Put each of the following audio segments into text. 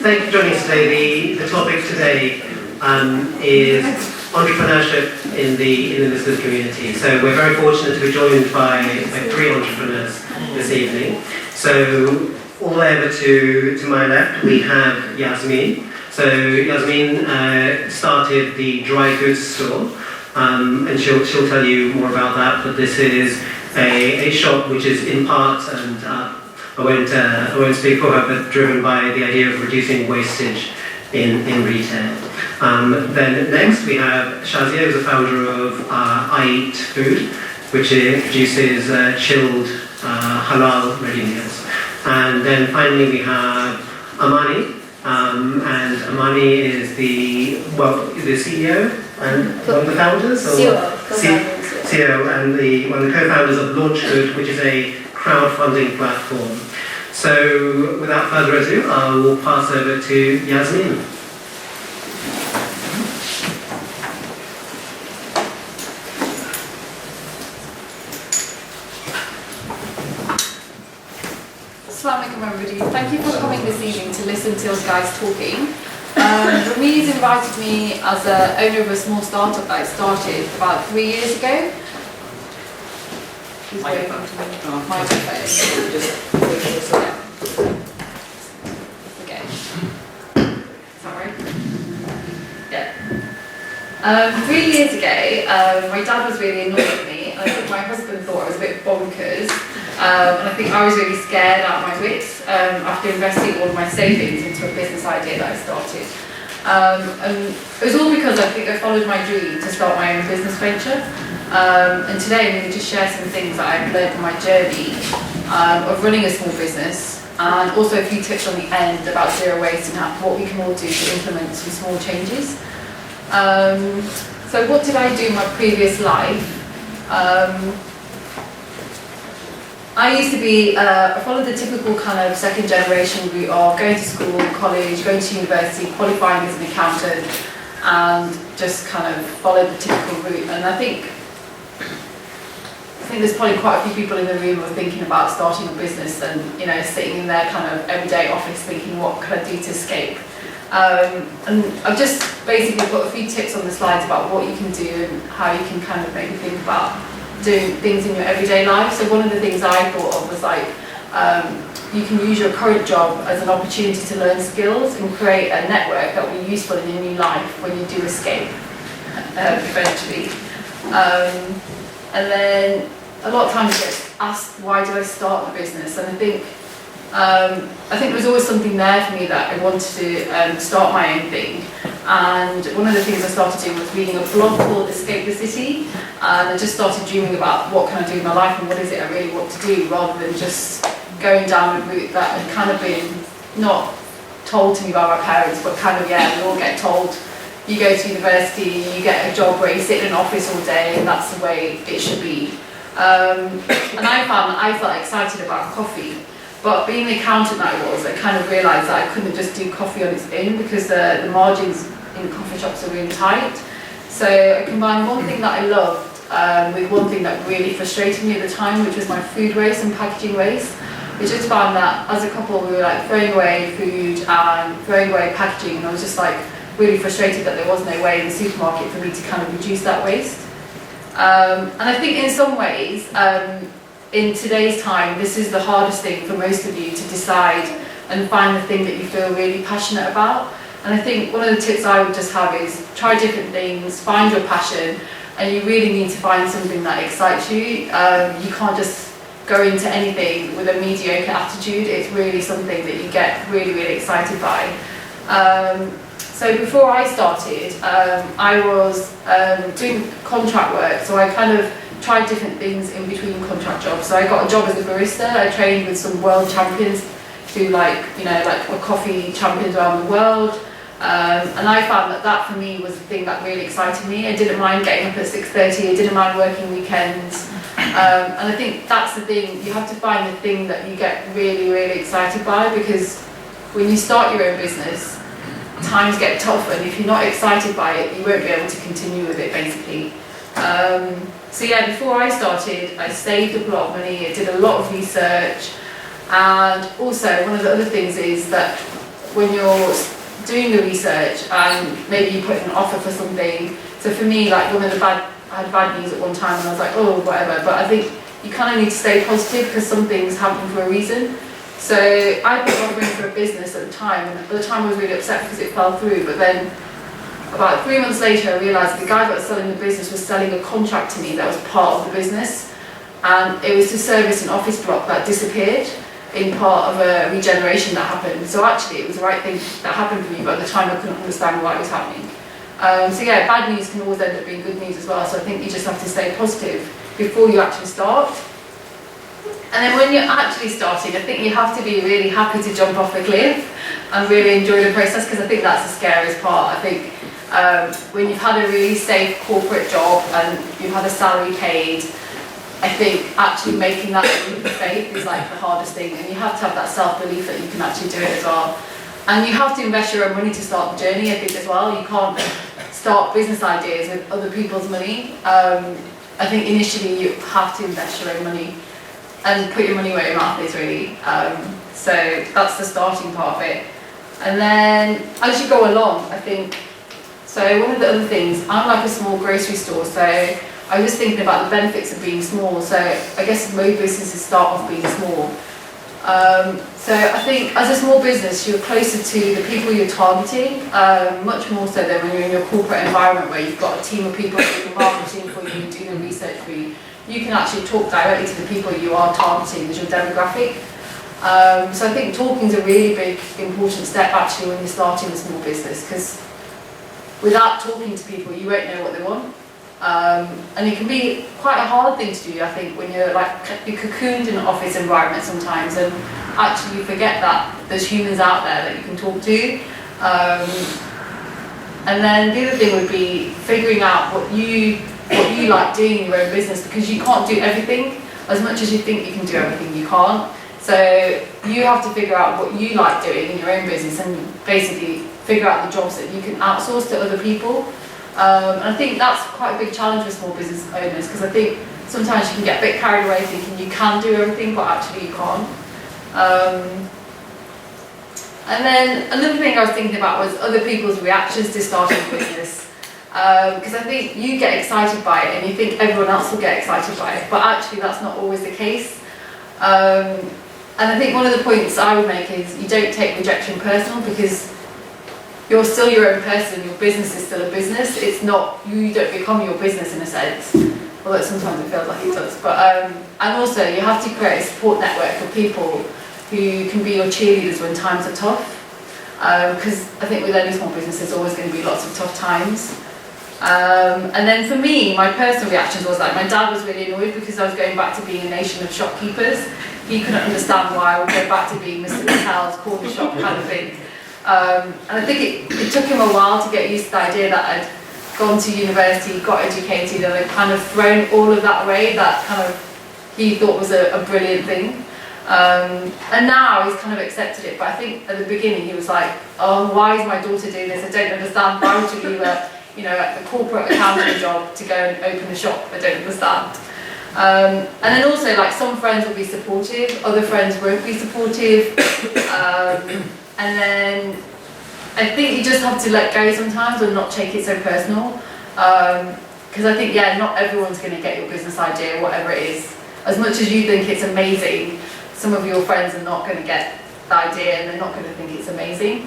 Thank you for joining us today. The topic today is entrepreneurship in the Muslim community. So we're very fortunate to be joined by three entrepreneurs this evening. So all the way over to my left, we have Yasmin. So Yasmin started the dry goods store, and she'll tell you more about that. But this is a shop which is in part, and I won't speak for her, but driven by the idea of reducing wastage in retail. Then next we have Shazia, who's the founder of I Eat Food, which produces chilled halal ready meals. And then finally we have Amany, and Amany is the CEO and one of the founders, CEO and one of the co-founders of LaunchGood, which is a crowdfunding platform. So without further ado, I will pass over to Yasmin. Assalamualaikum everybody. Thank you for coming this evening to listen to us guys talking. Ramiz's invited me as the owner of a small startup that I started about 3 years ago. Microphone. Okay. Sorry. Yeah. 3 years ago, my dad was really annoyed at me, and I think my husband thought I was a bit bonkers. And I think I was really scared out of my wits after investing all of my savings into a business idea that I started. And it was all because I think I followed my dream to start my own business venture. And today I'm going to just share some things that I've learned on my journey of running a small business, and also a few tips on the end about zero waste and what we can all do to implement some small changes. So what did I do in my previous life? I used to be, I followed the typical kind of second generation route of going to school, college, going to university, qualifying as an accountant, and just kind of followed the typical route. And I think there's probably quite a few people in the room who are thinking about starting a business and, you know, sitting in their kind of everyday office thinking, what can I do to escape? And I've just basically put a few tips on the slides about what you can do and how you can kind of maybe think about doing things in your everyday life. So one of the things I thought of was like, you can use your current job as an opportunity to learn skills and create a network that will be useful in your new life when you do escape eventually. And then a lot of times I get asked, why did I start the business? And I think there was always something there for me that I wanted to start my own thing. And one of the things I started doing was reading a blog called Escape the City, and I just started dreaming about what can I do in my life and what is it I really want to do, rather than just going down a route that had kind of been not told to me by my parents, but kind of, yeah, we all get told, you go to university, you get a job where you sit in an office all day, and that's the way it should be. And I found that I felt excited about coffee. But being the accountant that I was, I kind of realised that I couldn't just do coffee on its own because the margins in coffee shops are really tight. So I combined one thing that I loved with one thing that really frustrated me at the time, which was my food waste and packaging waste. We just found that as a couple we were like throwing away food and throwing away packaging, and I was just like really frustrated that there was no way in the supermarket for me to kind of reduce that waste. And I think in some ways, in today's time, this is the hardest thing for most of you to decide and find the thing that you feel really passionate about. And I think one of the tips I would just have is try different things, find your passion, and you really need to find something that excites you. You can't just go into anything with a mediocre attitude. It's really something that you get really, really excited by. So before I started, I was doing contract work, so I kind of tried different things in between contract jobs. So I got a job as a barista. I trained with some world champions who like coffee champions around the world. And I found that for me was the thing that really excited me. I didn't mind getting up at 6:30, I didn't mind working weekends. And I think that's the thing, you have to find the thing that you get really, really excited by, because when you start your own business, times get tough, and if you're not excited by it, you won't be able to continue with it basically. So yeah, before I started, I saved a lot of money, I did a lot of research, and also one of the other things is that when you're doing the research and maybe you put in an offer for something. So for me, like I had bad news at one time and I was like, oh, whatever. But I think you kind of need to stay positive because some things happen for a reason. So I put an offer in for a business at the time, and at the time I was really upset because it fell through. But then about 3 months later, I realised the guy that was selling the business was selling a contract to me that was part of the business. And it was to service an office block that disappeared in part of a regeneration that happened. So actually it was the right thing that happened for me, but at the time I couldn't understand why it was happening. So yeah, bad news can always end up being good news as well. So I think you just have to stay positive before you actually start. And then when you're actually starting, I think you have to be really happy to jump off a cliff and really enjoy the process, because I think that's the scariest part. I think when you've had a really safe corporate job and you've had a salary paid, I think actually making that leap of faith is like the hardest thing, and you have to have that self-belief that you can actually do it as well. And you have to invest your own money to start the journey, I think, as well. You can't start business ideas with other people's money. I think initially you have to invest your own money and put your money where your mouth is, really. So that's the starting part of it. And then as you go along, I think, so one of the other things, I'm like a small grocery store, so I was thinking about the benefits of being small. So I guess most businesses start off being small. So I think as a small business, you're closer to the people you're targeting, much more so than when you're in your corporate environment where you've got a team of people doing marketing for you, doing the research for you. You can actually talk directly to the people you are targeting as your demographic. So I think talking is a really big, important step actually when you're starting a small business, because without talking to people, you won't know what they want. And it can be quite a hard thing to do, I think, when you're cocooned in an office environment sometimes, and actually you forget that there's humans out there that you can talk to. And then the other thing would be figuring out what you like doing in your own business, because you can't do everything. As much as you think you can do everything, you can't. So you have to figure out what you like doing in your own business and basically figure out the jobs that you can outsource to other people. And I think that's quite a big challenge for small business owners, because I think sometimes you can get a bit carried away thinking you can do everything, but actually you can't. And then another thing I was thinking about was other people's reactions to starting a business. Because I think you get excited by it and you think everyone else will get excited by it, but actually that's not always the case. And I think one of the points I would make is you don't take rejection personal, because you're still your own person, your business is still a business. It's not, you don't become your business in a sense, although sometimes it feels like it does. But, and also you have to create a support network of people who can be your cheerleaders when times are tough. Because I think with any small business there's always going to be lots of tough times. And then for me, my personal reactions was like, my dad was really annoyed because I was going back to being a nation of shopkeepers. He couldn't understand why I would go back to being Mr. Patel's corner shop kind of thing. And I think it took him a while to get used to the idea that I'd gone to university, got educated, and I'd kind of thrown all of that away that kind of he thought was a brilliant thing. And now he's kind of accepted it, but I think at the beginning he was like, oh, why is my daughter doing this? I don't understand. Why would you leave a corporate accounting job to go and open a shop? I don't understand. And then also, like, some friends will be supportive, other friends won't be supportive. And then I think you just have to let go sometimes and not take it so personal. Because I think, yeah, not everyone's going to get your business idea, whatever it is. As much as you think it's amazing, some of your friends are not going to get the idea and they're not going to think it's amazing.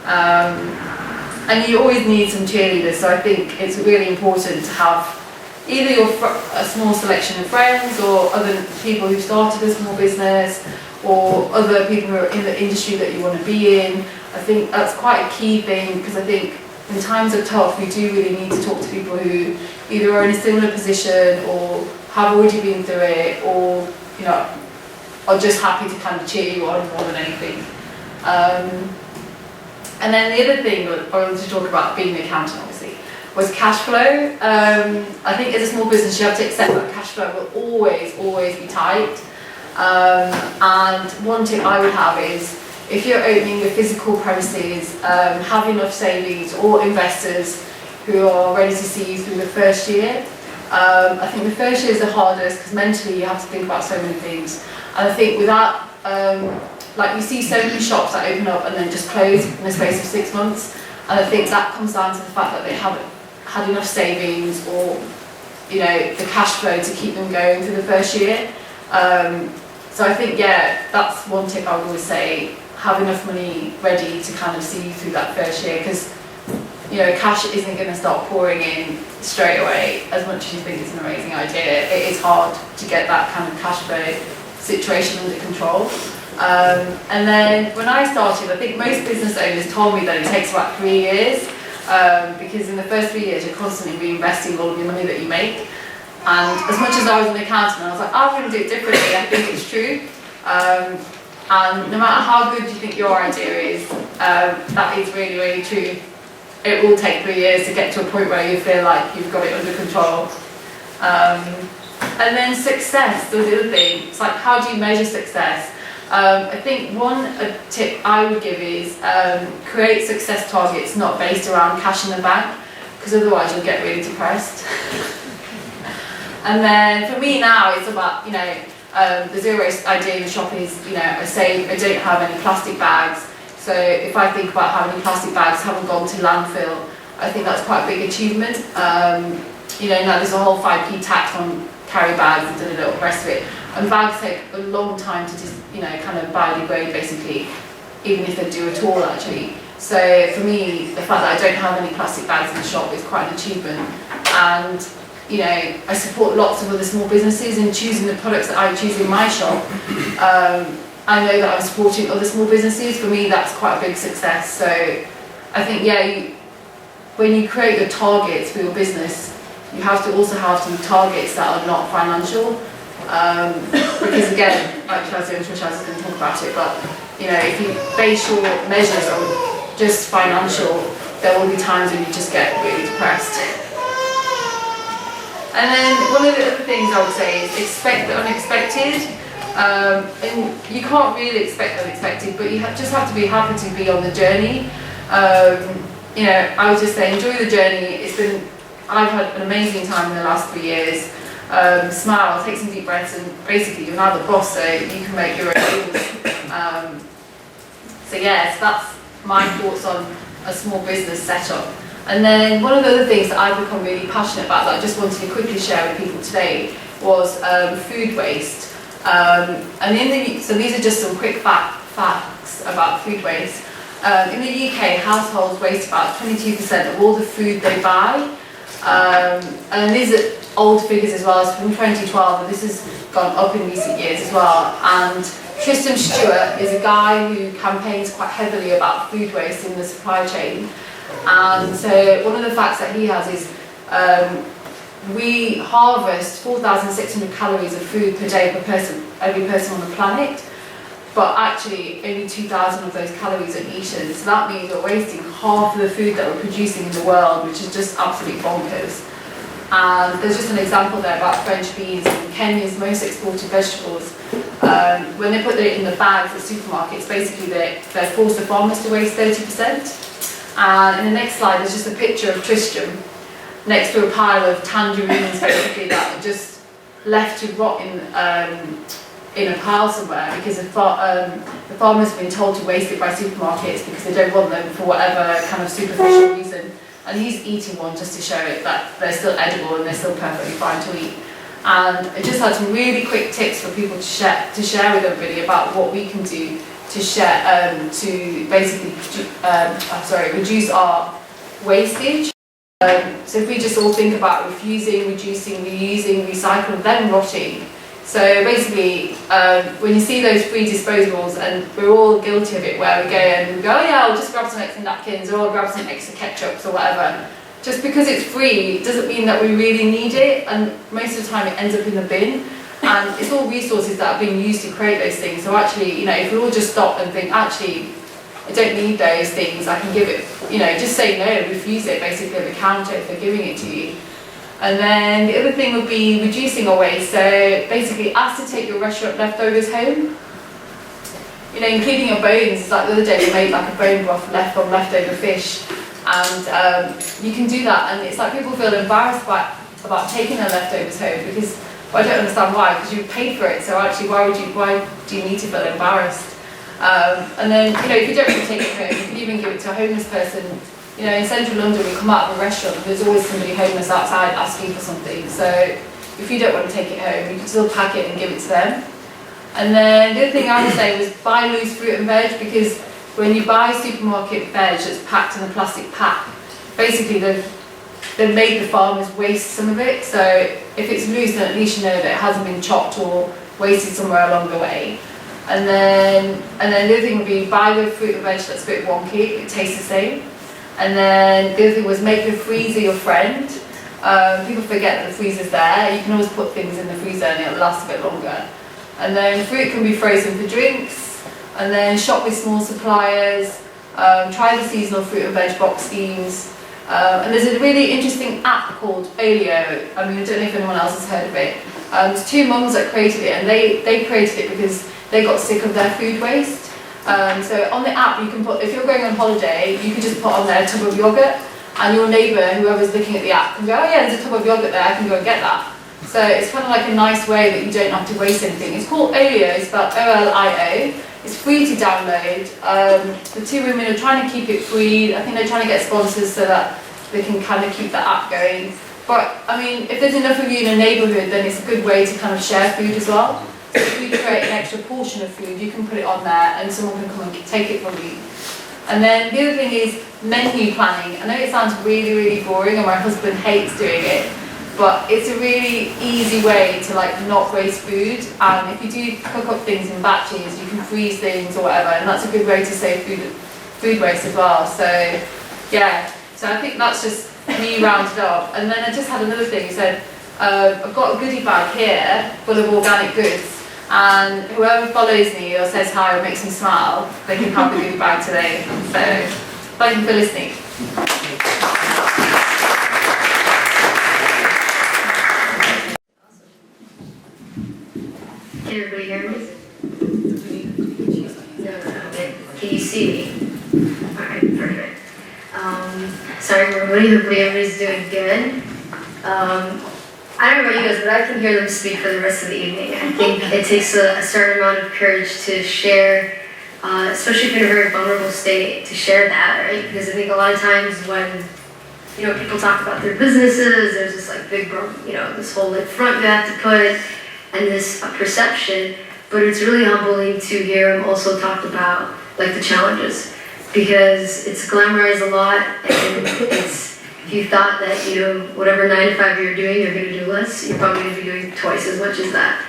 And you always need some cheerleaders, so I think it's really important to have either a small selection of friends or other people who've started a small business, or other people who are in the industry that you want to be in. I think that's quite a key thing, because I think when times are tough, we do really need to talk to people who either are in a similar position or have already been through it, or are just happy to kind of cheer you on more than anything. And then the other thing I wanted to talk about, being an accountant obviously, was cash flow. I think as a small business you have to accept that cash flow will always be tight. And one tip I would have is, if you're opening a physical premises, have enough savings or investors who are ready to see you through the first year. I think the first year is the hardest, because mentally you have to think about so many things. And I think without like you see so many shops that open up and then just close in the space of 6 months, and I think that comes down to the fact that they haven't had enough savings or, you know, the cash flow to keep them going through the first year. So I think, yeah, that's one tip I would always say, have enough money ready to kind of see you through that first year, because, you know, cash isn't going to start pouring in straight away. As much as you think it's an amazing idea, it is hard to get that kind of cash flow situation under control. And then when I started, I think most business owners told me that it takes about 3 years, because in the first 3 years you're constantly reinvesting all of your money that you make. And as much as I was an accountant, I was like, I'm going to do it differently, I think it's true. And no matter how good you think your idea is, that is really, really true. It will take 3 years to get to a point where you feel like you've got it under control. And then success, the other thing. It's like, how do you measure success? I think one tip I would give is create success targets not based around cash in the bank, because otherwise you'll get really depressed. And then for me now, it's about, you know, the zero waste idea in the shop is, you know, I say I don't have any plastic bags. So if I think about how many plastic bags haven't gone to landfill, I think that's quite a big achievement. You know, now there's a whole 5p tax on carry bags and all the rest of it. And bags take a long time to just, you know, kind of biodegrade basically, even if they do at all actually. So for me, the fact that I don't have any plastic bags in the shop is quite an achievement. And, you know, I support lots of other small businesses in choosing the products that I choose in my shop. I know that I'm supporting other small businesses. For me, that's quite a big success. So I think, yeah, when you create your targets for your business, you have to also have some targets that are not financial. Because again, like Shazia and Trish is going to talk about it, but you know, if you base your measures on just financial, there will be times when you just get really depressed. And then one of the other things I would say is expect the unexpected. And you can't really expect the unexpected, but you just have to be happy to be on the journey. You know, I would just say enjoy the journey. I've had an amazing time in the last 3 years. Smile, take some deep breaths, and basically you're now the boss, so you can make your own rules. So yes, that's my thoughts on a small business setup. And then one of the other things that I've become really passionate about that I just wanted to quickly share with people today was food waste. So these are just some quick facts about food waste. In the UK, households waste about 22% of all the food they buy. And these are old figures as well, it's from 2012, and this has gone up in recent years as well. And Tristan Stewart is a guy who campaigns quite heavily about food waste in the supply chain. And so one of the facts that he has is we harvest 4,600 calories of food per day per person, every person on the planet, but actually only 2,000 of those calories are eaten. So that means we're wasting half of the food that we're producing in the world, which is just absolutely bonkers. And there's just an example there about French beans and Kenya's most exported vegetables. When they put it in the bags at supermarkets, basically they force the farmers to waste 30%. And in the next slide, there's just a picture of Tristram next to a pile of tangerines, basically, that are just left to rot in a pile somewhere because the farmers have been told to waste it by supermarkets because they don't want them for whatever kind of superficial reason. And he's eating one just to show it that they're still edible and they're still perfectly fine to eat. And I just had some really quick tips for people to share with everybody about what we can do to share to basically reduce our wastage. So if we just all think about refusing, reducing, reusing, recycling, then rotting. So basically, when you see those free disposables, and we're all guilty of it, where we go and we go, oh yeah, I'll just grab some extra napkins, or I'll grab some extra ketchups or whatever. Just because it's free doesn't mean that we really need it, and most of the time it ends up in the bin. And it's all resources that are being used to create those things. So actually, you know, if we all just stop and think, actually, I don't need those things, I can give it, you know, just say no, refuse it basically at the counter if they're giving it to you. And then the other thing would be reducing our waste. So basically ask to take your restaurant leftovers home. You know, including your bones. Like the other day we made like a bone broth from leftover fish. And you can do that, and it's like people feel embarrassed about taking their leftovers home because, well, I don't understand why, because you paid for it, so actually why do you need to feel embarrassed? And then, if you don't want to take it home, you can even give it to a homeless person. In central London, we come out of a restaurant and there's always somebody homeless outside asking for something. So if you don't want to take it home, you can still pack it and give it to them. And then the other thing I would say was buy loose fruit and veg, because when you buy supermarket veg that's packed in a plastic pack, basically they've made the farmers waste some of it. So if it's loose, then at least you know that it hasn't been chopped or wasted somewhere along the way. And then the other thing would be buy the fruit and veg that's a bit wonky, it tastes the same. And then the other thing was make the freezer your friend. People forget that the freezer's there. You can always put things in the freezer and it'll last a bit longer. And then fruit can be frozen for drinks. And then shop with small suppliers. Try the seasonal fruit and veg box schemes. And there's a really interesting app called Olio. I don't know if anyone else has heard of it. There's two mums that created it, and they created it because they got sick of their food waste. So on the app, you can put, if you're going on holiday, you can just put on there a tub of yogurt, and your neighbour, whoever's looking at the app, can go, oh yeah, there's a tub of yogurt there, I can go and get that. So it's kind of like a nice way that you don't have to waste anything. It's called Olio, it's spelled O-L-I-O. It's free to download. The two women are trying to keep it free. I think they're trying to get sponsors so that they can kind of keep the app going. But if there's enough of you in a neighbourhood, then it's a good way to kind of share food as well. So if you create an extra portion of food, you can put it on there and someone can come and take it from you. And then the other thing is menu planning. I know it sounds really, really boring, and my husband hates doing it, but it's a really easy way to not waste food. And if you do cook up things in batches, you can freeze things or whatever, and that's a good way to save food waste as well. So yeah, so I think that's just me rounded up. And then I just had another thing. He said, I've got a goodie bag here full of organic goods, and whoever follows me or says hi or makes me smile, they can have the goodie bag today. So thank you for listening. Can everybody hear me? No. Can you see me? Alright, perfect. Sorry everybody, hopefully everybody's doing good. I don't know about you guys, but I can hear them speak for the rest of the evening. I think it takes a certain amount of courage to share, especially if you're in a very vulnerable state, to share that, right? Because I think a lot of times when people talk about their businesses, there's this big, this whole front you have to put, and this perception, but it's really humbling to hear them also talk about the challenges, because it's glamorized a lot, and if you thought that whatever 9 to 5 you're doing, you're going to do less, you're probably going to be doing twice as much as that.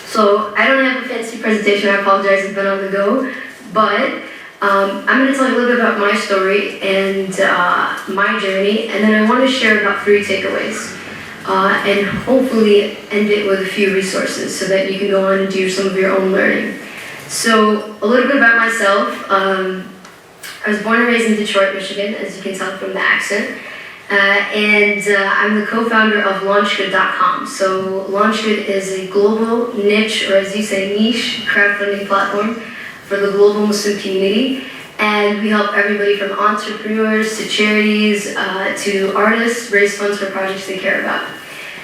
So I don't have a fancy presentation, I apologize, it's been on the go, but I'm going to tell you a little bit about my story and my journey, and then I want to share about 3 takeaways. And hopefully end it with a few resources so that you can go on and do some of your own learning. So a little bit about myself. I was born and raised in Detroit, Michigan, as you can tell from the accent. And I'm the co-founder of LaunchGood.com. So LaunchGood is a global niche, or as you say, niche crowdfunding platform for the global Muslim community. And we help everybody from entrepreneurs to charities to artists raise funds for projects they care about.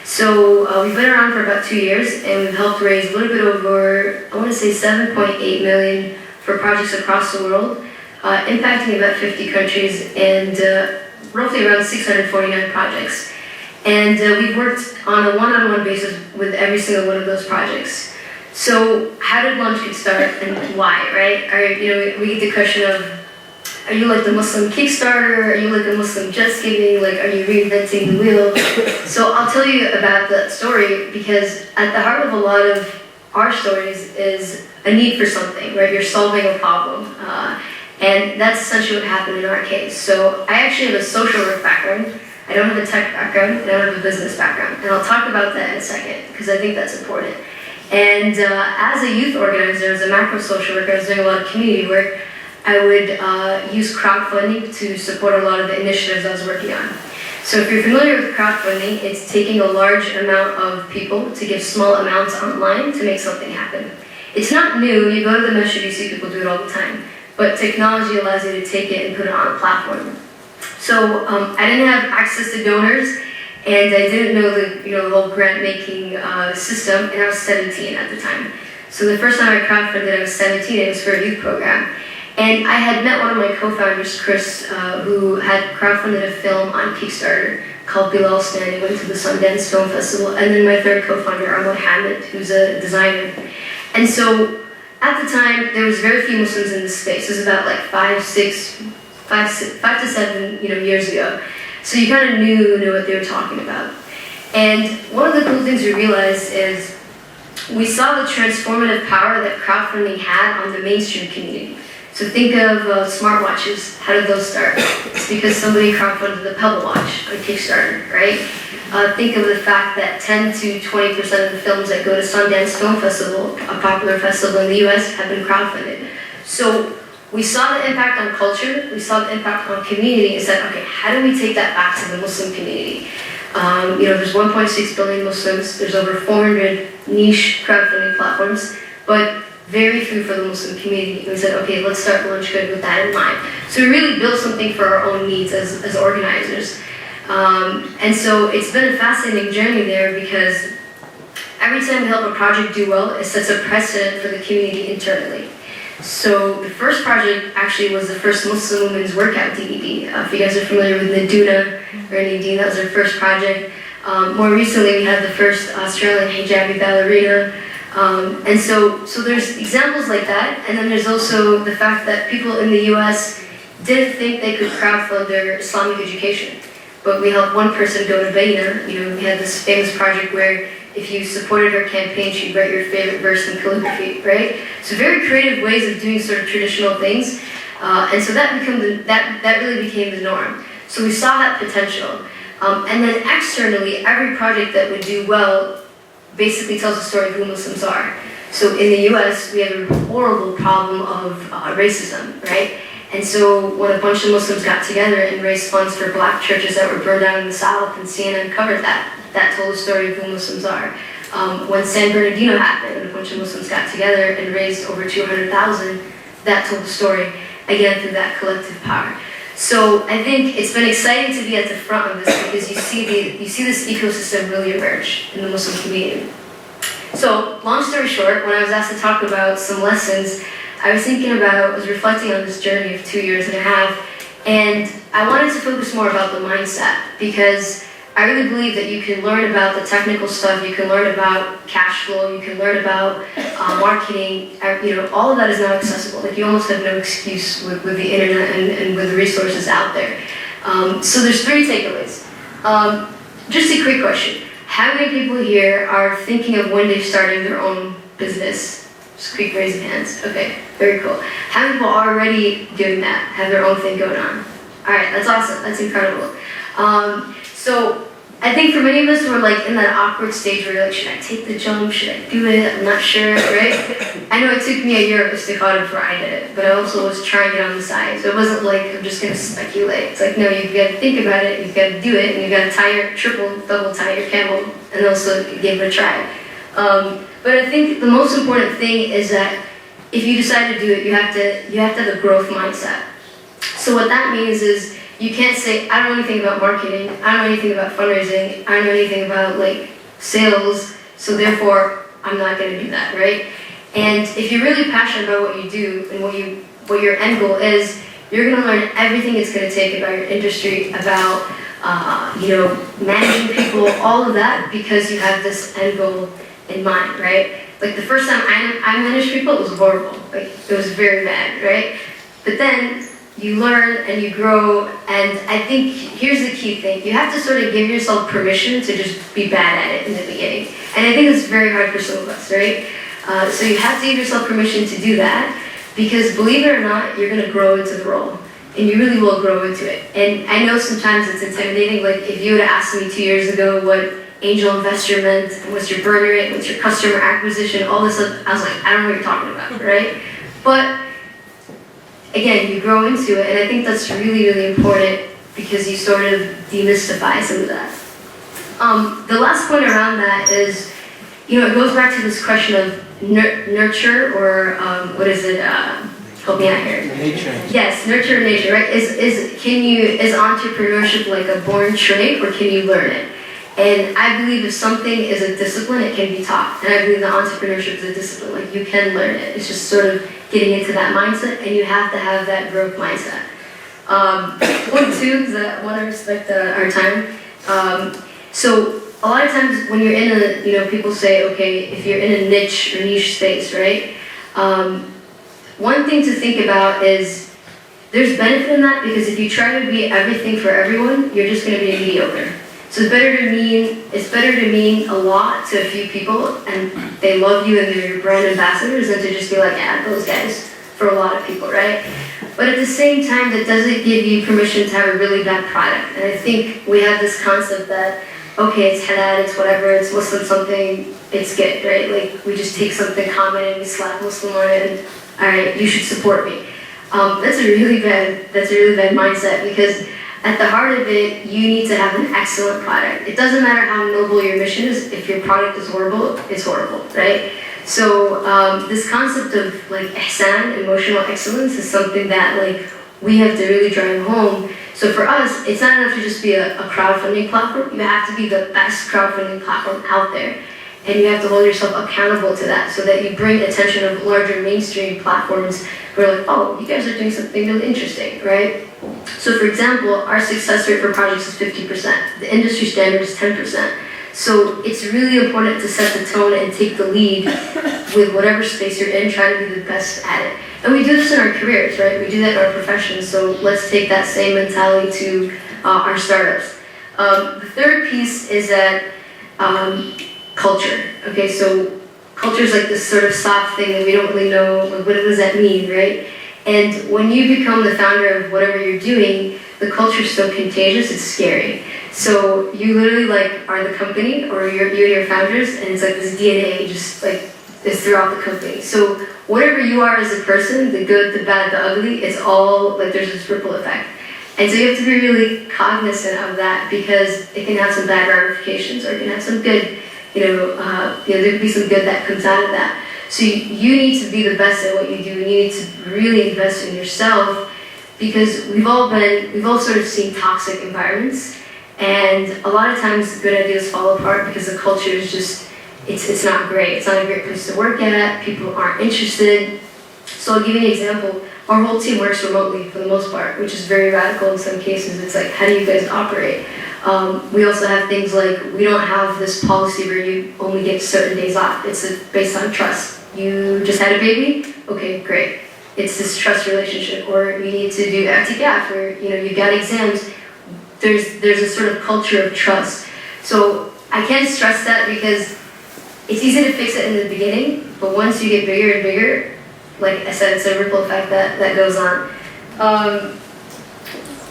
So we've been around for about 2 years, and we've helped raise a little bit over, I want to say 7.8 million for projects across the world, impacting about 50 countries and roughly around 649 projects. And we've worked on a one-on-one basis with every single one of those projects. So how did LaunchGood start and why, right? We get the question of, are you like the Muslim Kickstarter? Are you like a Muslim Just Giving? Are you reinventing the wheel? So I'll tell you about that story, because at the heart of a lot of our stories is a need for something, right? You're solving a problem. And that's essentially what happened in our case. So I actually have a social work background. I don't have a tech background, and I don't have a business background. And I'll talk about that in a second, because I think that's important. And as a youth organizer, as a macro social worker, I was doing a lot of community work. I would use crowdfunding to support a lot of the initiatives I was working on. So if you're familiar with crowdfunding, it's taking a large amount of people to give small amounts online to make something happen. It's not new. You go to the masjid, you see people do it all the time. But technology allows you to take it and put it on a platform. So I didn't have access to donors, and I didn't know the whole grant making system, and I was 17 at the time. So the first time I crowdfunded, I was 17, it was for a youth program. And I had met one of my co-founders, Chris, who had crowdfunded a film on Kickstarter called Bilal Stand. It went to the Sundance Film Festival. And then my third co-founder, Amany Killawi, who's a designer. And so at the time, there was very few Muslims in this space. It was about like 5 to 7 years ago. So you kind of knew what they were talking about. And one of the cool things we realized is we saw the transformative power that crowdfunding had on the mainstream community. So think of smartwatches. How did those start? It's because somebody crowdfunded the Pebble Watch on Kickstarter, right? Think of the fact that 10 to 20% of the films that go to Sundance Film Festival, a popular festival in the US, have been crowdfunded. So we saw the impact on culture, we saw the impact on community, and said, okay, how do we take that back to the Muslim community? There's 1.6 billion Muslims, there's over 400 niche crowdfunding platforms, but very few for the Muslim community. And we said, okay, let's start LaunchGood with that in mind. So we really built something for our own needs as organizers. And so it's been a fascinating journey there because every time we help a project do well, it sets a precedent for the community internally. So the first project actually was the first Muslim women's workout DVD. If you guys are familiar with Naduna or Nadine, that was our first project. More recently, we had the first Australian hijabi ballerina. And so there's examples like that. And then there's also the fact that people in the US didn't think they could crowdfund their Islamic education. But we helped one person go to Bayna. We had this famous project where if you supported her campaign, she'd write your favorite verse in calligraphy, right? So very creative ways of doing sort of traditional things. And so that really became the norm. So we saw that potential. And then externally, every project that would do well basically tells a story of who Muslims are. So in the US, we have a horrible problem of racism, right? And so when a bunch of Muslims got together and raised funds for black churches that were burned down in the South, and CNN covered that told the story of who Muslims are. When San Bernardino happened and a bunch of Muslims got together and raised over 200,000, that told the story, again, through that collective power. So I think it's been exciting to be at the front of this because you see this ecosystem really emerge in the Muslim community. So long story short, when I was asked to talk about some lessons, I was reflecting on this journey of 2.5 years, and I wanted to focus more about the mindset because I really believe that you can learn about the technical stuff, you can learn about cash flow, you can learn about marketing, all of that is now accessible. Like you almost have no excuse with the internet and with the resources out there. So there's 3 takeaways. Just a quick question. How many people here are thinking of one day starting their own business? Just quick raise of hands. Okay, very cool. How many people are already doing that, have their own thing going on? All right, that's awesome, that's incredible. So I think for many of us, we're like in that awkward stage where you're like, should I take the jump? Should I do it? I'm not sure, right? I know it took me a year of istikhara before I did it, but I also was trying it on the side. So it wasn't like, I'm just gonna speculate. It's like, no, you've got to think about it, you've got to do it, and you've got to double tie your camel, and also give it a try. But I think the most important thing is that if you decide to do it, you have to have a growth mindset. So what that means is, you can't say, I don't know anything about marketing, I don't know anything about fundraising, I don't know anything about like sales, so therefore I'm not going to do that, right? And if you're really passionate about what you do and what your end goal is, you're going to learn everything it's going to take about your industry, about managing people, all of that, because you have this end goal in mind, right? Like the first time I managed people, it was horrible. Like it was very bad, right? But then you learn and you grow, and I think here's the key thing. You have to sort of give yourself permission to just be bad at it in the beginning. And I think it's very hard for some of us, right? So you have to give yourself permission to do that, because believe it or not, you're gonna grow into the role. And you really will grow into it. And I know sometimes it's intimidating, like if you would have asked me 2 years ago what angel investor meant, and what's your burn rate, what's your customer acquisition, all this stuff, I was like, I don't know what you're talking about, right? But again, you grow into it, and I think that's really, really important because you sort of demystify some of that. The last point around that is, it goes back to this question of nurture, or what is it? Help me out here. Nature. Yes, nurture and nature, right? Is entrepreneurship like a born trait, or can you learn it? And I believe if something is a discipline, it can be taught. And I believe that entrepreneurship is a discipline. Like, you can learn it. It's just sort of getting into that mindset, and you have to have that growth mindset. Point two, because I want to respect our time. So a lot of times when you're in a, people say, okay, if you're in a niche space, right? One thing to think about is there's benefit in that, because if you try to be everything for everyone, you're just going to be mediocre. So it's better to mean a lot to a few people, and they love you and they're your brand ambassadors, than to just be like, yeah, those guys, for a lot of people, right? But at the same time, that doesn't give you permission to have a really bad product. And I think we have this concept that, okay, it's halal, it's whatever, it's Muslim something, it's good, right? Like, we just take something common and we slap Muslim on it, and all right, you should support me. That's a really bad mindset, because at the heart of it, you need to have an excellent product. It doesn't matter how noble your mission is. If your product is horrible, it's horrible, right? So this concept of like ihsan, emotional excellence, is something that like we have to really drive home. So for us, it's not enough to just be a crowdfunding platform. You have to be the best crowdfunding platform out there. And you have to hold yourself accountable to that, so that you bring attention of larger mainstream platforms who are like, oh, you guys are doing something really interesting, right? So for example, our success rate for projects is 50%. The industry standard is 10%. So it's really important to set the tone and take the lead with whatever space you're in, try to be the best at it. And we do this in our careers, right? We do that in our professions, so let's take that same mentality to our startups. The third piece is that culture. Okay, so culture is like this sort of soft thing that we don't really know, like, what does that mean, right? And when you become the founder of whatever you're doing, the culture is so contagious, it's scary. So you literally like are the company, or you and your founders, and it's like this DNA just like is throughout the company. So whatever you are as a person, the good, the bad, the ugly, it's all like there's this ripple effect. And so you have to be really cognizant of that, because it can have some bad ramifications, or it can have some good, there could be some good that comes out of that. So you need to be the best at what you do, and you need to really invest in yourself, because we've all sort of seen toxic environments, and a lot of times good ideas fall apart because the culture is just, it's not great. It's not a great place to work at, people aren't interested. So I'll give you an example. Our whole team works remotely for the most part, which is very radical in some cases. It's like, how do you guys operate? We also have things like, we don't have this policy where you only get certain days off. It's based on trust. You just had a baby? Okay, great. It's this trust relationship. Or you need to do i'tikaf, or you've got exams. There's a sort of culture of trust. So I can't stress that, because it's easy to fix it in the beginning, but once you get bigger and bigger, like I said, it's a ripple effect that goes on. I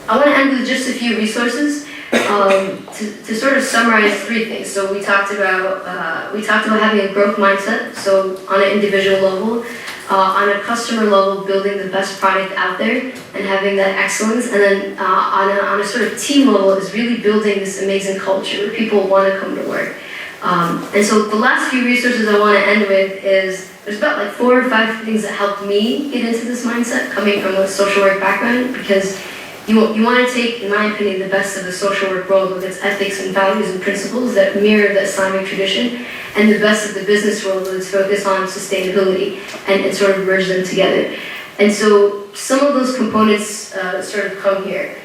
want to end with just a few resources to sort of summarize three things. So we talked about having a growth mindset. So on an individual level, on a customer level, building the best product out there and having that excellence. And then on a sort of team level, is really building this amazing culture where people want to come to work. And so the last few resources I want to end with is, there's about like 4 or 5 things that helped me get into this mindset, coming from a social work background, because you want to take, in my opinion, the best of the social work world with its ethics and values and principles that mirror the Islamic tradition, and the best of the business world with its focus on sustainability, and sort of merge them together. And so some of those components sort of come here.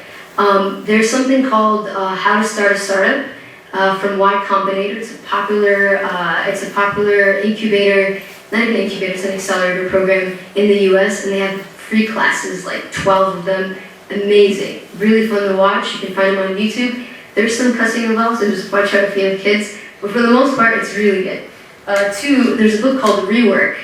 There's something called How to Start a Startup from Y Combinator. It's a popular incubator, not even incubator, it's an accelerator program in the US, and they have free classes, like 12 of them. Amazing, really fun to watch. You can find them on YouTube. There's some cussing involved, so just watch out if you have kids. But for the most part, it's really good. 2, there's a book called Rework.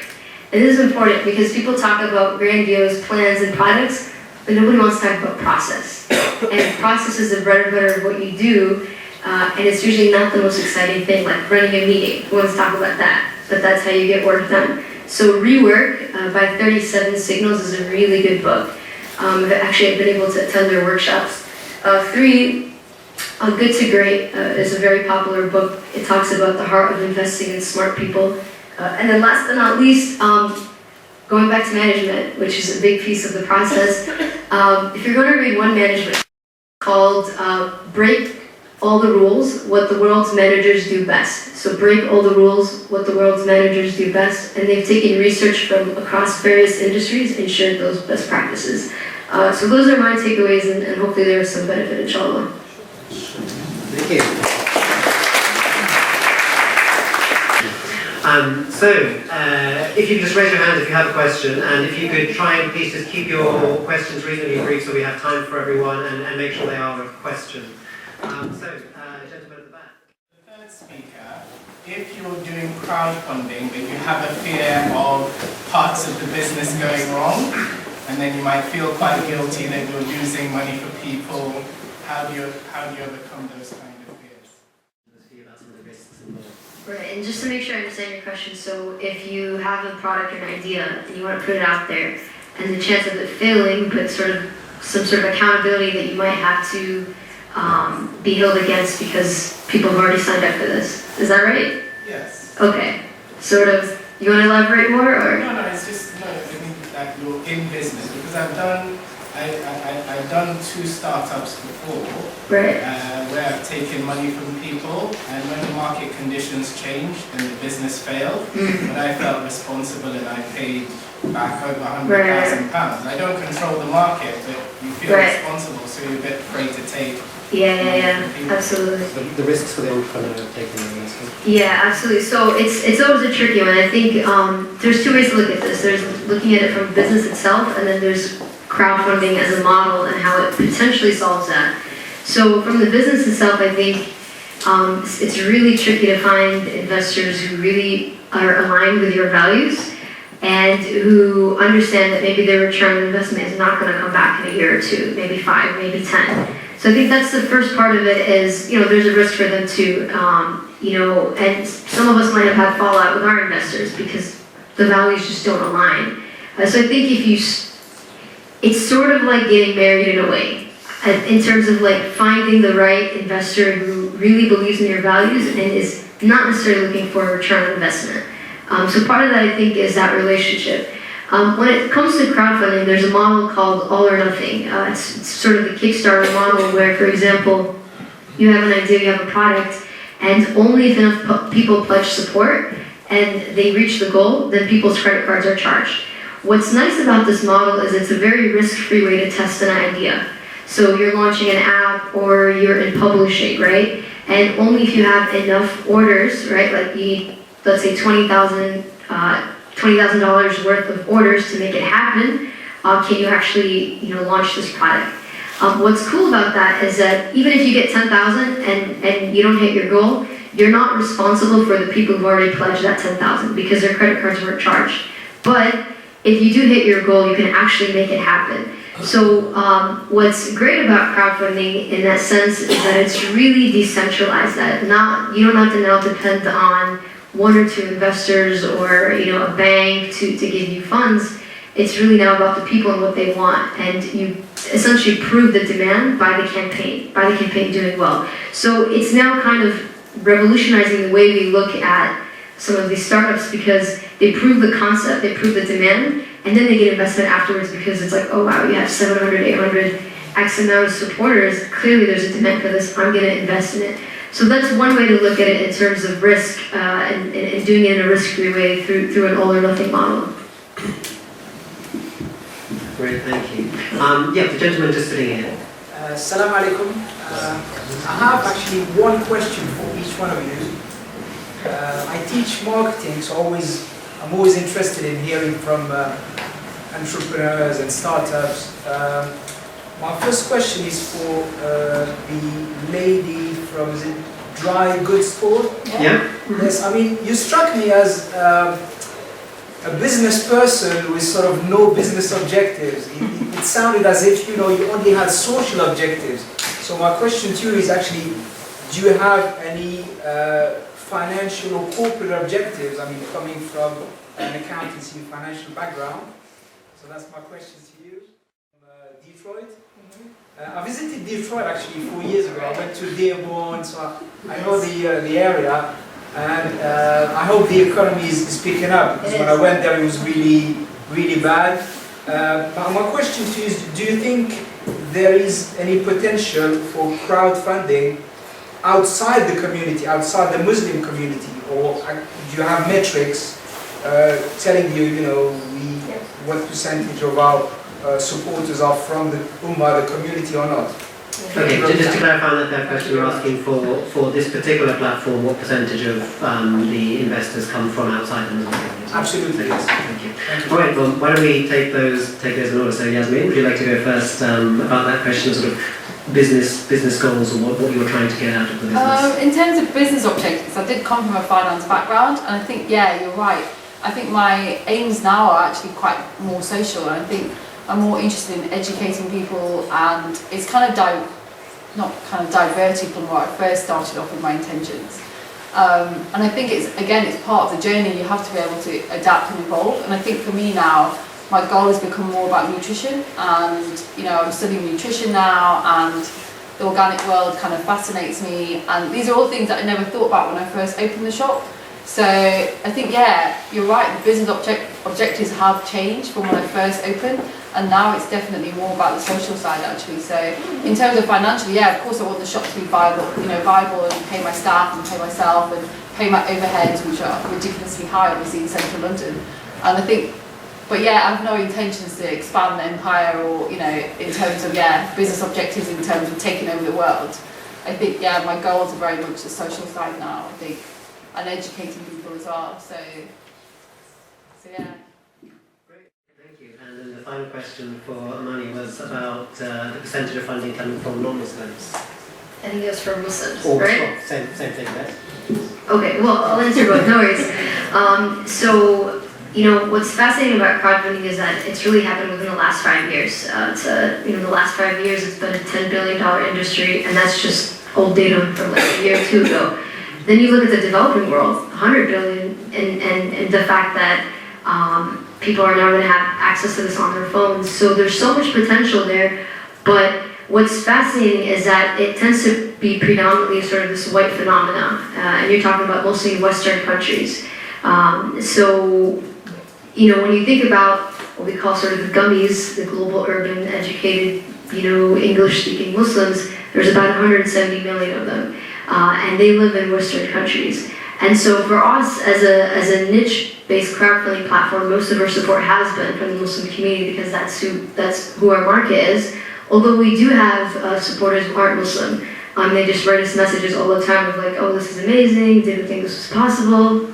And this is important because people talk about grandiose plans and products, but nobody wants to talk about process. And process is the bread and butter of what you do, and it's usually not the most exciting thing, like running a meeting. Who wants to talk about that? But that's how you get work done. So Rework by 37 Signals is a really good book. I've been able to attend their workshops. 3, Good to Great is a very popular book. It talks about the heart of investing in smart people. And then last but not least, going back to management, which is a big piece of the process. If you're going to read one management called Break all the rules, what the world's managers do best. So break all the rules, what the world's managers do best, and they've taken research from across various industries and shared those best practices. So those are my takeaways, and hopefully there is some benefit, inshallah. Thank you. If you could just raise your hand if you have a question, and if you could try and please just keep your questions reasonably brief so we have time for everyone, and make sure they are a question. Gentleman at the back. The third speaker, if you're doing crowdfunding but you have a fear of parts of the business going wrong, and then you might feel quite guilty that you're losing money for people, how do you overcome those kind of fears? Right, and just to make sure I understand your question, so if you have a product or an idea and you want to put it out there, and the chance of it failing, but some sort of accountability that you might have to be held against because people have already signed up for this. Is that right? Yes. Okay. Sort of. You want to elaborate more, or? No, it's just I mean that you're in business, because I've done 2 startups before, Right. Where I've taken money from people, and when the market conditions changed and the business failed, but I felt responsible and I paid back over £100,000. I don't control the market, but you feel responsible, so you're a bit afraid to take. Yeah, absolutely. The risks for the entrepreneur of taking the risk. Yeah, absolutely. So it's always a tricky one. I think there's 2 ways to look at this. There's looking at it from business itself, and then there's crowdfunding as a model and how it potentially solves that. So from the business itself, I think it's really tricky to find investors who really are aligned with your values and who understand that maybe their return on investment is not going to come back in a year or 2, maybe 5, maybe 10. So I think that's the first part of it is, there's a risk for them too, and some of us might have had fallout with our investors because the values just don't align. So I think it's sort of like getting married in a way, in terms of like finding the right investor who really believes in your values and is not necessarily looking for a return on investment. So part of that, I think, is that relationship. When it comes to crowdfunding, there's a model called all or nothing. It's sort of the Kickstarter model where, for example, you have an idea, you have a product, and only if enough people pledge support and they reach the goal, then people's credit cards are charged. What's nice about this model is it's a very risk-free way to test an idea. So you're launching an app or you're in publishing, right? And only if you have enough orders, right? Like you need, let's say, $20,000 worth of orders to make it happen, can you actually, launch this product? What's cool about that is that even if you get 10,000 and you don't hit your goal, you're not responsible for the people who've already pledged that 10,000 because their credit cards weren't charged. But if you do hit your goal, you can actually make it happen. So what's great about crowdfunding in that sense is that it's really decentralized. That you don't have to now depend on 1 or 2 investors or a bank to give you funds. It's really now about the people and what they want, and you essentially prove the demand by the campaign doing well. So it's now kind of revolutionizing the way we look at some of these startups because they prove the concept, they prove the demand, and then they get investment afterwards because it's like, oh wow, you have 700, 800, X amount of supporters, clearly there's a demand for this, I'm going to invest in it. So that's one way to look at it in terms of risk and doing it in a risk-free way through an all or nothing model. Great, thank you. The gentleman just sitting here. Assalamu alaikum. I have actually one question for each one of you. I teach marketing, so I'm always interested in hearing from entrepreneurs and startups. My first question is for the lady from the dry goods store. Yeah. Yes, I mean, you struck me as a business person with sort of no business objectives. It sounded as if you only had social objectives. So my question to you is actually, do you have any financial or corporate objectives? I mean, coming from an accountancy financial background. So that's my question to you. Detroit. I visited Detroit actually 4 years ago. I went to Dearborn, so I know the area, and I hope the economy is picking up, because when I went there it was really, really bad. But my question to you is, do you think there is any potential for crowdfunding outside the community, outside the Muslim community, or do you have metrics telling you, what percentage of our supporters are from the Ummah, the community or not? Okay, just to clarify on that question, you're asking for this particular platform, what percentage of the investors come from outside the Muslim community? Absolutely, yes. Thank you. All right, well, why don't we take those in order? So, Yasmin, would you like to go first about that question, sort of business goals, or what you're trying to get out of the business? In terms of business objectives, I did come from a finance background, and I think, yeah, you're right. I think my aims now are actually quite more social, and I think I'm more interested in educating people, and it's kind of not diverted from where I first started off with my intentions. And I think it's part of the journey. You have to be able to adapt and evolve. And I think for me now, my goal has become more about nutrition, and I'm studying nutrition now, and the organic world kind of fascinates me. And these are all things that I never thought about when I first opened the shop. So I think, yeah, you're right, the business objectives have changed from when I first opened, and now it's definitely more about the social side actually. So in terms of financially, yeah, of course I want the shop to be viable and pay my staff and pay myself and pay my overheads, which are ridiculously high obviously in central London. And I think, but yeah, I have no intentions to expand the empire or, in terms of, business objectives in terms of taking over the world. I think, yeah, my goals are very much the social side now, I think. And educating people as well. So yeah. Great, thank you. And then the final question for Amany was about the percentage of funding coming from non-Muslims. I think it was from Muslims, Or, right? well, same thing, right? Okay, well, I'll answer both, no worries. So, what's fascinating about crowdfunding is that it's really happened within the last 5 years. The last 5 years it's been a $10 billion industry, and that's just old data from like a year or two ago. Then you look at the developing world, 100 billion, and the fact that people are now going to have access to this on their phones. So there's so much potential there, but what's fascinating is that it tends to be predominantly sort of this white phenomena, and you're talking about mostly Western countries. So, when you think about what we call sort of the gummies, the global urban educated, English-speaking Muslims, there's about 170 million of them. And they live in Western countries. And so for us, as a niche-based crowdfunding platform, most of our support has been from the Muslim community because that's who our market is. Although we do have supporters who aren't Muslim. They just write us messages all the time of like, oh, this is amazing, didn't think this was possible.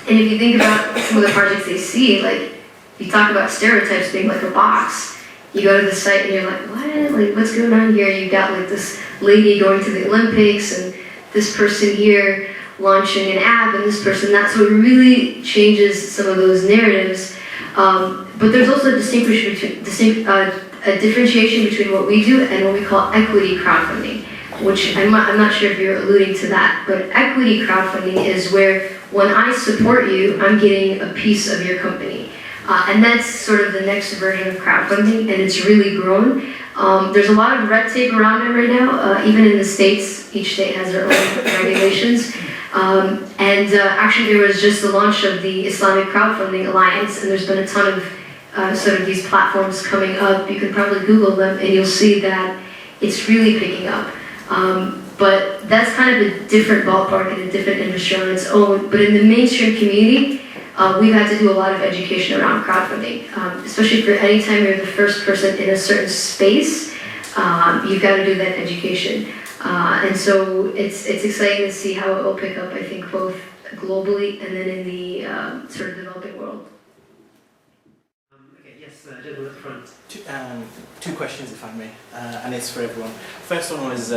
And if you think about some of the projects they see, like, you talk about stereotypes being like a box. You go to the site and you're like, what? Like, what's going on here? You've got like this lady going to the Olympics and this person here launching an app and this person that. So it really changes some of those narratives. But there's also a differentiation between what we do and what we call equity crowdfunding, which I'm not sure if you're alluding to that, but equity crowdfunding is where when I support you, I'm getting a piece of your company. And that's sort of the next version of crowdfunding, and it's really grown. There's a lot of red tape around it right now, even in the States. Each state has their own regulations. Actually there was just the launch of the Islamic Crowdfunding Alliance, and there's been a ton of sort of these platforms coming up. You can probably Google them, and you'll see that it's really picking up. But that's kind of a different ballpark and a different industry on its own. But in the mainstream community, we've had to do a lot of education around crowdfunding, especially for any time you're the first person in a certain space, you've got to do that education. And so it's exciting to see how it will pick up, I think, both globally and then in the sort of developing world. Okay, yes, gentleman at the front. Two questions, if I may, and it's for everyone. First one was,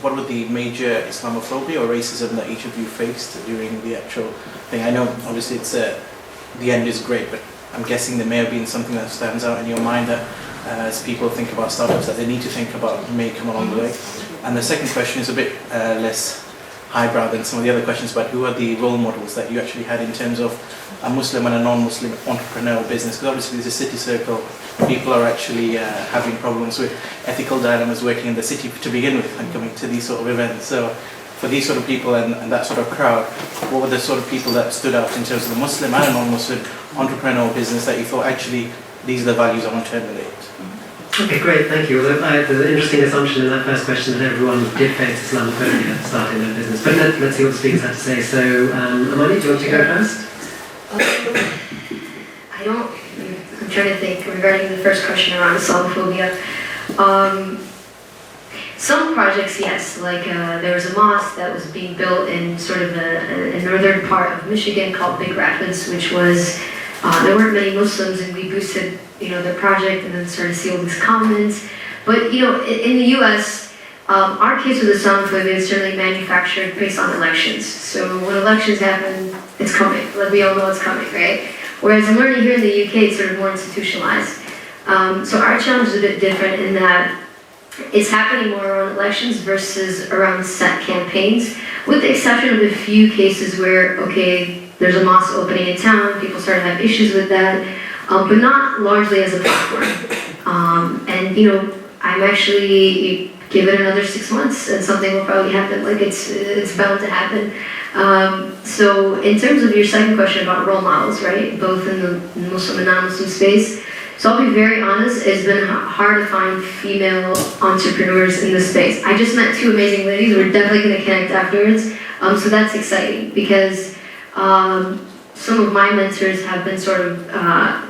what were the major Islamophobia or racism that each of you faced during the actual thing? I know, obviously, it's the end is great, but I'm guessing there may have been something that stands out in your mind that, as people think about startups, that they need to think about may come along the way. And the second question is a bit less highbrow than some of the other questions, but who are the role models that you actually had in terms of a Muslim and a non-Muslim entrepreneurial business? Because obviously there's a city circle, people are actually having problems with ethical dilemmas working in the city to begin with and coming to these sort of events. So for these sort of people and that sort of crowd, what were the sort of people that stood out in terms of the Muslim and non-Muslim entrepreneurial business that you thought actually these are the values I want to emulate? Okay, great, thank you. Well, there's an interesting assumption in that first question that everyone did face Islamophobia starting their business. But let's see what the speakers have to say. So, Amany, do you want to go first? I'm trying to think regarding the first question around Islamophobia. Some projects, yes, like there was a mosque that was being built in sort of a northern part of Michigan called Big Rapids, which was, there weren't many Muslims, and we boosted, the project and then started to see all these comments. But, in the US, our case with Islamophobia is certainly manufactured based on elections. So when elections happen, it's coming. Like we all know it's coming, right? Whereas I'm learning here in the UK, it's sort of more institutionalized. So our challenge is a bit different in that it's happening more around elections versus around set campaigns, with the exception of a few cases where, okay, there's a mosque opening in town, people start to have issues with that, but not largely as a platform. And I'm actually, give it another 6 months and something will probably happen, like it's bound to happen. So in terms of your second question about role models, right, both in the Muslim and non-Muslim space, so I'll be very honest, it's been hard to find female entrepreneurs in this space. I just met 2 amazing ladies, we're definitely going to connect afterwards, so that's exciting because some of my mentors have been sort of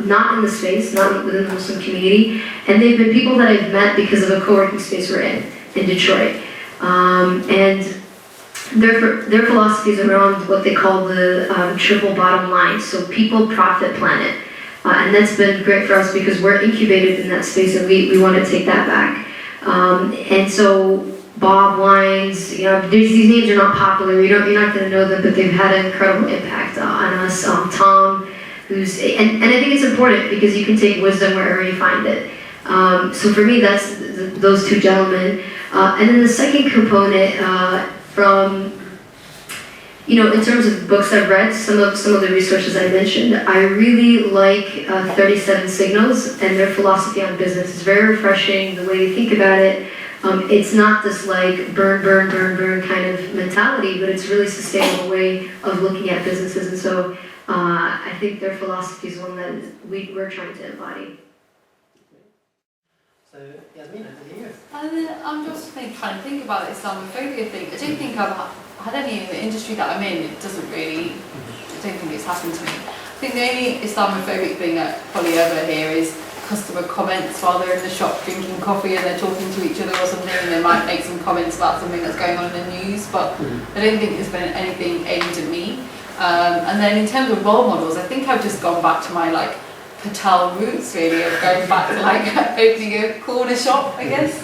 not in the space, not within the Muslim community, and they've been people that I've met because of a co-working space we're in Detroit. And their philosophy is around what they call the triple bottom line, so people, profit, planet. And that's been great for us because we're incubated in that space and we want to take that back. And so Bob Wines, these names are not popular, you're not going to know them, but they've had an incredible impact on us. Tom, and I think it's important because you can take wisdom wherever you find it. So for me, that's those 2 gentlemen. And then the second component from, in terms of books I've read, some of the resources I mentioned, I really like 37 Signals and their philosophy on business. It's very refreshing, the way they think about it. It's not this like burn kind of mentality, but it's really sustainable way of looking at businesses. And so I think their philosophy is one that we're trying to embody. So, Yasmin, I think you. I'm just trying to think about the Islamophobia thing. I don't think I've had any in the industry that I'm in. It doesn't really, I don't think it's happened to me. I think the only Islamophobic thing that probably ever hear is customer comments while they're in the shop drinking coffee and they're talking to each other or something, and they might make some comments about something that's going on in the news, but I don't think there's been anything aimed at me. And then in terms of role models, I think I've just gone back to my Patel roots really, of going back to opening a corner shop, I guess.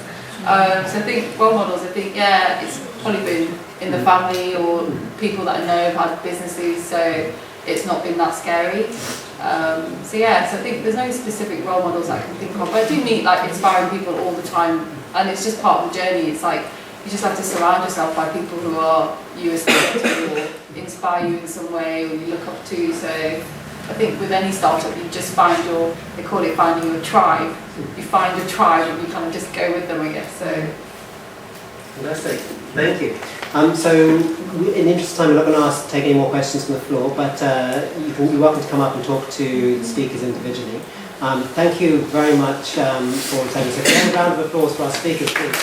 So I think role models, it's probably been in the family or people that I know have had businesses, so it's not been that scary. So I think there's no specific role models I can think of, but I do meet inspiring people all the time, and it's just part of the journey. It's you just have to surround yourself by people who are you aspire to or inspire you in some way or you look up to. So I think with any startup, you just find they call it finding your tribe. You find your tribe and you kind of just go with them, I guess. So. Fantastic, thank you. So in the interest of time, we're not going to take any more questions from the floor, but you're welcome to come up and talk to the speakers individually. Thank you very much for attending. So can we have a round of applause for our speakers, please?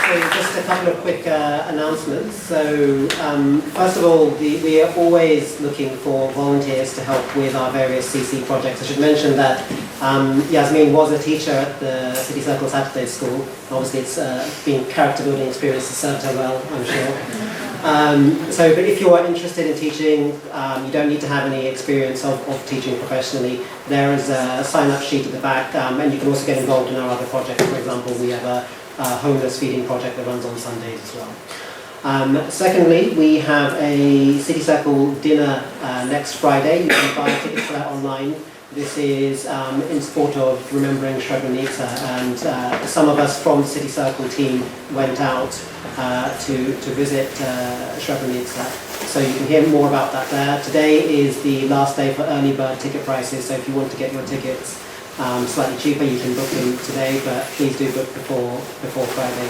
So just a couple of quick announcements. So first of all, we are always looking for volunteers to help with our various CC projects. I should mention that Yasmin was a teacher at the City Circle Saturday School. Obviously it's been character building experience to serve her well, I'm sure. But if you are interested in teaching, you don't need to have any experience of teaching professionally. There is a sign-up sheet at the back, and you can also get involved in our other projects. For example, we have a homeless feeding project that runs on Sundays as well. Secondly, we have a City Circle dinner next Friday. You can buy tickets for that online. This is in support of remembering Srebrenica, and some of us from the City Circle team went out to visit Srebrenica. So you can hear more about that there. Today is the last day for early bird ticket prices, so if you want to get your tickets slightly cheaper, you can book them today, but please do book before Friday.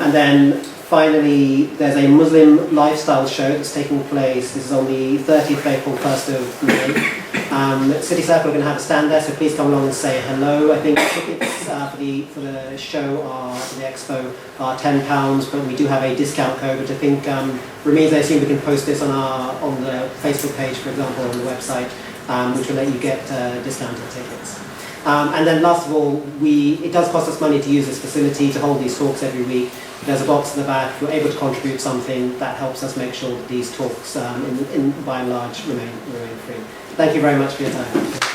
And then finally, there's a Muslim lifestyle show that's taking place. This is on the 30th of April, 1st of May. City Circle are going to have a stand there, so please come along and say hello. I think tickets for the show for the expo are £10, but we do have a discount code, which I think remains. I assume we can post this on the Facebook page, for example, on the website, which will let you get discounted tickets. And then last of all, it does cost us money to use this facility to hold these talks every week. There's a box in the back. If you're able to contribute something, that helps us make sure that these talks, by and large, remain free. Thank you very much for your time.